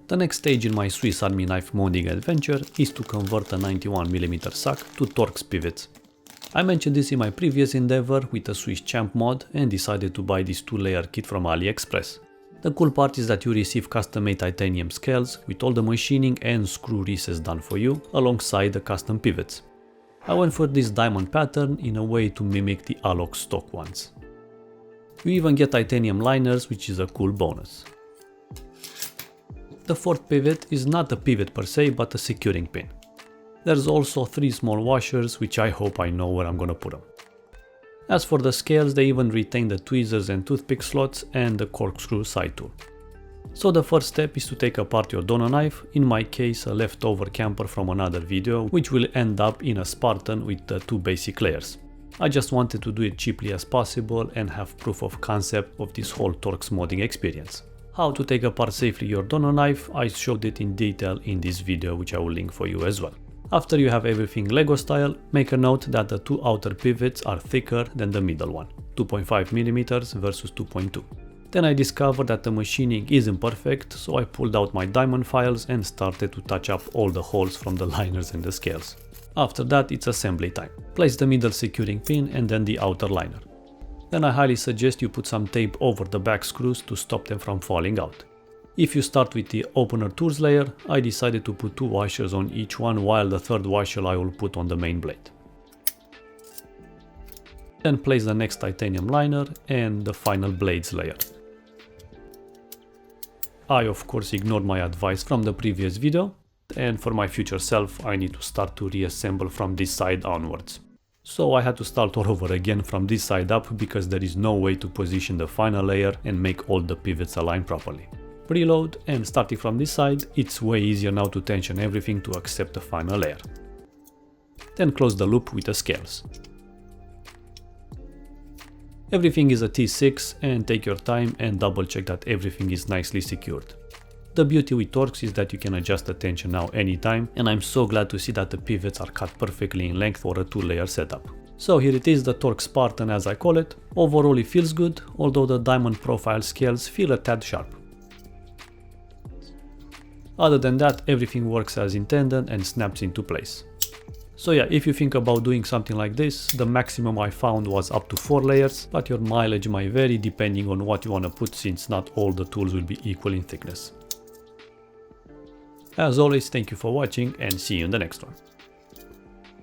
The next stage in my Swiss Army knife molding adventure is to convert a 91mm sack to Torx pivots. I mentioned this in my previous endeavor with a Swiss Champ mod and decided to buy this 2-layer kit from AliExpress. The cool part is that you receive custom-made titanium scales with all the machining and screw recess done for you alongside the custom pivots. I went for this diamond pattern in a way to mimic the Alox stock ones. You even get titanium liners, which is a cool bonus. The fourth pivot is not a pivot per se, but a securing pin. There's also 3 small washers, which I hope I know where I'm gonna put them. As for the scales, they even retain the tweezers and toothpick slots and the corkscrew side tool. So the first step is to take apart your dono knife, in my case a leftover camper from another video, which will end up in a Spartan with the 2 basic layers. I just wanted to do it cheaply as possible and have proof of concept of this whole Torx modding experience. How to take apart safely your dono knife, I showed it in detail in this video, which I will link for you as well. After you have everything Lego style, make a note that the 2 outer pivots are thicker than the middle one, 2.5mm versus 2.2. Then I discovered that the machining isn't perfect, so I pulled out my diamond files and started to touch up all the holes from the liners and the scales. After that, it's assembly time. Place the middle securing pin and then the outer liner. Then I highly suggest you put some tape over the back screws to stop them from falling out. If you start with the opener tools layer, I decided to put 2 washers on each one, while the third washer I will put on the main blade. Then place the next titanium liner and the final blades layer. I of course ignored my advice from the previous video, and for my future self I need to start to reassemble from this side onwards. So I had to start all over again from this side up because there is no way to position the final layer and make all the pivots align properly. Reload, and starting from this side, it's way easier now to tension everything to accept the final layer. Then close the loop with the scales. Everything is a T6 and take your time and double check that everything is nicely secured. The beauty with Torx is that you can adjust the tension now anytime, and I'm so glad to see that the pivots are cut perfectly in length for a 2-layer setup. So here it is, the Torx Spartan as I call it. Overall it feels good, although the diamond profile scales feel a tad sharp. Other than that, everything works as intended and snaps into place. So yeah, if you think about doing something like this, the maximum I found was up to 4 layers, but your mileage might vary depending on what you want to put, since not all the tools will be equal in thickness. As always, thank you for watching and see you in the next one.